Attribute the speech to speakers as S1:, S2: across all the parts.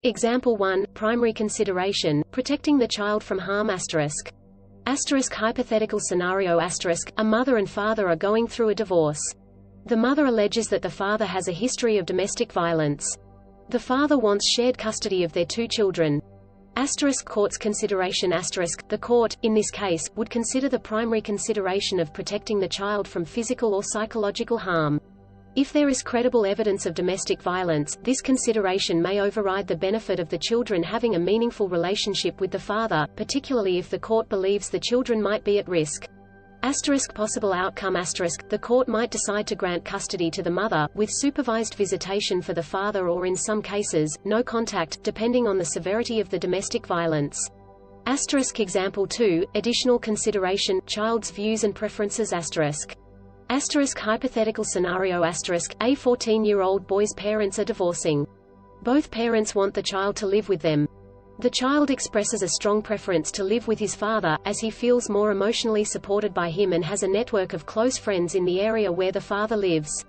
S1: Example 1, primary consideration, protecting the child from harm asterisk. Asterisk hypothetical scenario asterisk, a mother and father are going through a divorce. The mother alleges that the father has a history of domestic violence. The father wants shared custody of their 2 children. Asterisk court's consideration asterisk, the court, in this case, would consider the primary consideration of protecting the child from physical or psychological harm. If there is credible evidence of domestic violence, this consideration may override the benefit of the children having a meaningful relationship with the father, particularly if the court believes the children might be at risk. Asterisk possible outcome asterisk, the court might decide to grant custody to the mother, with supervised visitation for the father or in some cases, no contact, depending on the severity of the domestic violence. Asterisk example 2, additional consideration, child's views and preferences asterisk. Asterisk hypothetical scenario asterisk, a 14-year-old boy's parents are divorcing. Both parents want the child to live with them. The child expresses a strong preference to live with his father, as he feels more emotionally supported by him and has a network of close friends in the area where the father lives.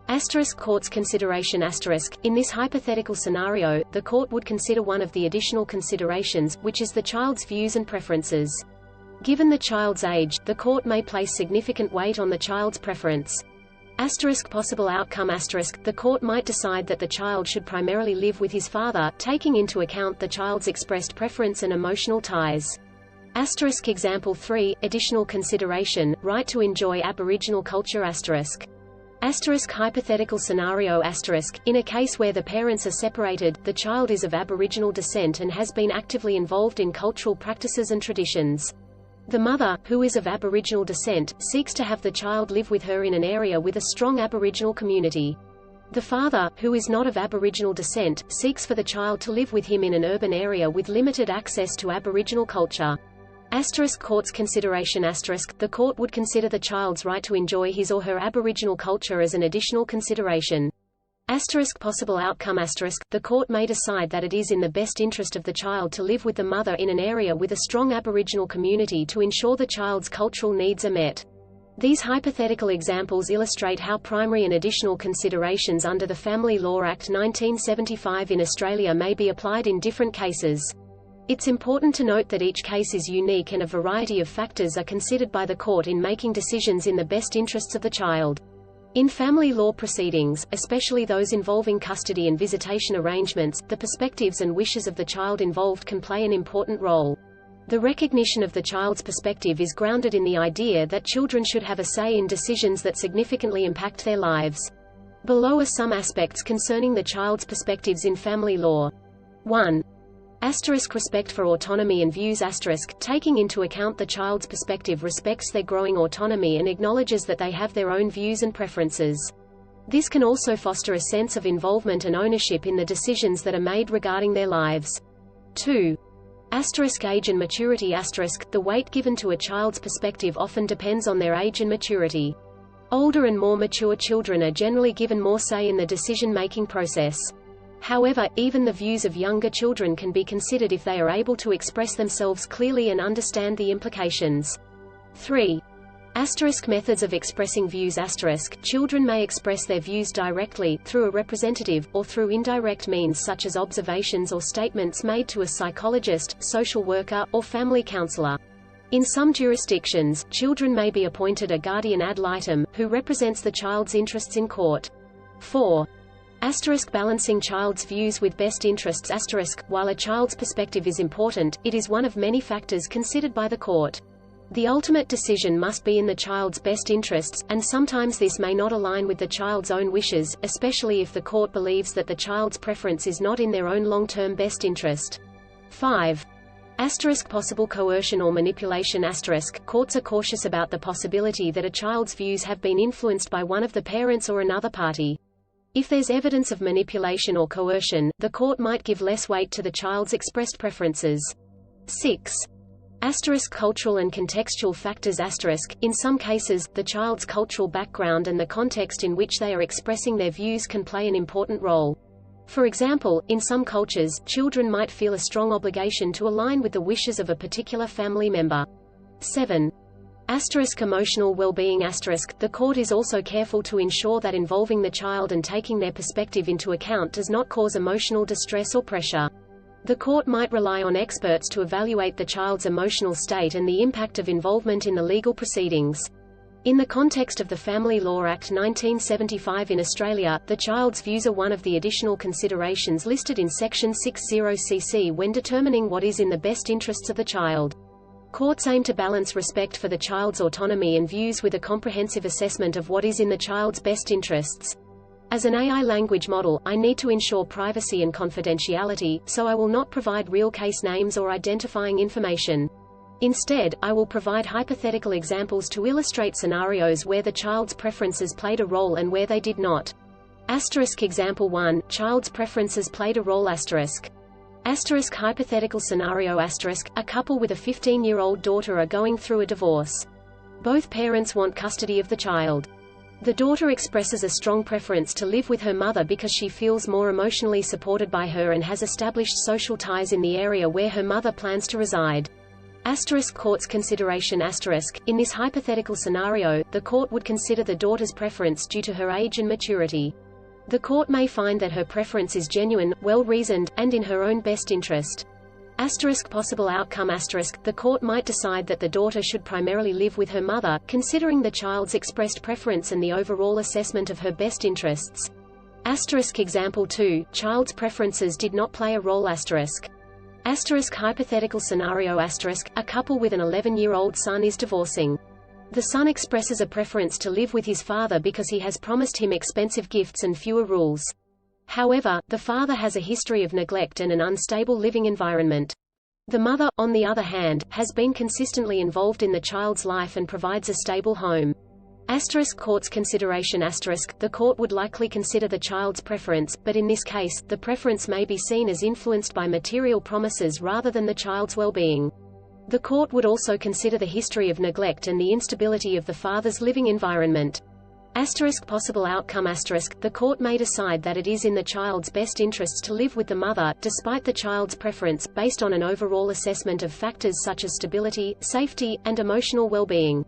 S1: Asterisk court's consideration asterisk, in this hypothetical scenario, the court would consider one of the additional considerations, which is the child's views and preferences. Given the child's age, the court may place significant weight on the child's preference. Asterisk possible outcome asterisk, the court might decide that the child should primarily live with his father, taking into account the child's expressed preference and emotional ties. Asterisk example 3, additional consideration, right to enjoy Aboriginal culture asterisk. Asterisk hypothetical scenario asterisk, in a case where the parents are separated, the child is of Aboriginal descent and has been actively involved in cultural practices and traditions. The mother, who is of Aboriginal descent, seeks to have the child live with her in an area with a strong Aboriginal community. The father, who is not of Aboriginal descent, seeks for the child to live with him in an urban area with limited access to Aboriginal culture. Asterisk court's consideration asterisk, the court would consider the child's right to enjoy his or her Aboriginal culture as an additional consideration. Asterisk possible outcome asterisk, the court may decide that it is in the best interest of the child to live with the mother in an area with a strong Aboriginal community to ensure the child's cultural needs are met. These hypothetical examples illustrate how primary and additional considerations under the Family Law Act 1975 in Australia may be applied in different cases. It's important to note that each case is unique and a variety of factors are considered by the court in making decisions in the best interests of the child. In family law proceedings, especially those involving custody and visitation arrangements, the perspectives and wishes of the child involved can play an important role. The recognition of the child's perspective is grounded in the idea that children should have a say in decisions that significantly impact their lives. Below are some aspects concerning the child's perspectives in family law. 1. Asterisk respect for autonomy and views asterisk, taking into account the child's perspective respects their growing autonomy and acknowledges that they have their own views and preferences. This can also foster a sense of involvement and ownership in the decisions that are made regarding their lives. 2. Asterisk age and maturity asterisk, the weight given to a child's perspective often depends on their age and maturity. Older and more mature children are generally given more say in the decision-making process. However, even the views of younger children can be considered if they are able to express themselves clearly and understand the implications. 3. Asterisk methods of expressing views asterisk, children may express their views directly, through a representative, or through indirect means such as observations or statements made to a psychologist, social worker, or family counselor. In some jurisdictions, children may be appointed a guardian ad litem, who represents the child's interests in court. 4. Asterisk balancing child's views with best interests asterisk, while a child's perspective is important, it is one of many factors considered by the court. The ultimate decision must be in the child's best interests, and sometimes this may not align with the child's own wishes, especially if the court believes that the child's preference is not in their own long-term best interest. 5. Asterisk possible coercion or manipulation asterisk, courts are cautious about the possibility that a child's views have been influenced by one of the parents or another party. If there's evidence of manipulation or coercion, the court might give less weight to the child's expressed preferences. 6. Asterisk cultural and contextual factors asterisk, in some cases, the child's cultural background and the context in which they are expressing their views can play an important role. For example, in some cultures, children might feel a strong obligation to align with the wishes of a particular family member. 7. Emotional well-being. The court is also careful to ensure that involving the child and taking their perspective into account does not cause emotional distress or pressure. The court might rely on experts to evaluate the child's emotional state and the impact of involvement in the legal proceedings. In the context of the Family Law Act 1975 in Australia, the child's views are one of the additional considerations listed in Section 60cc when determining what is in the best interests of the child. Courts aim to balance respect for the child's autonomy and views with a comprehensive assessment of what is in the child's best interests. As an AI language model, I need to ensure privacy and confidentiality, so I will not provide real case names or identifying information. Instead, I will provide hypothetical examples to illustrate scenarios where the child's preferences played a role and where they did not. Example 1, child's preferences played a role. Hypothetical scenario. A couple with a 15-year-old daughter are going through a divorce. Both parents want custody of the child. The daughter expresses a strong preference to live with her mother because she feels more emotionally supported by her and has established social ties in the area where her mother plans to reside. Court's consideration. In this hypothetical scenario, the court would consider the daughter's preference due to her age and maturity. The court may find that her preference is genuine, well-reasoned, and in her own best interest. Possible outcome. The court might decide that the daughter should primarily live with her mother, considering the child's expressed preference and the overall assessment of her best interests. Example 2, child's preferences did not play a role. Hypothetical scenario. A couple with an 11-year-old son is divorcing. The son expresses a preference to live with his father because he has promised him expensive gifts and fewer rules. However, the father has a history of neglect and an unstable living environment. The mother, on the other hand, has been consistently involved in the child's life and provides a stable home. Court's consideration. The court would likely consider the child's preference, but in this case, the preference may be seen as influenced by material promises rather than the child's well-being. The court would also consider the history of neglect and the instability of the father's living environment. Possible outcome. The court may decide that it is in the child's best interests to live with the mother, despite the child's preference, based on an overall assessment of factors such as stability, safety, and emotional well-being.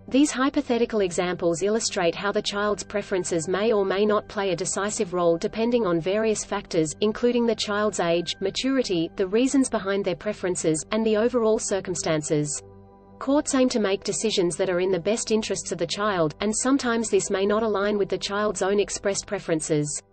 S1: These hypothetical examples illustrate how the child's preferences may or may not play a decisive role depending on various factors, including the child's age, maturity, the reasons behind their preferences, and the overall circumstances. Courts aim to make decisions that are in the best interests of the child, and sometimes this may not align with the child's own expressed preferences.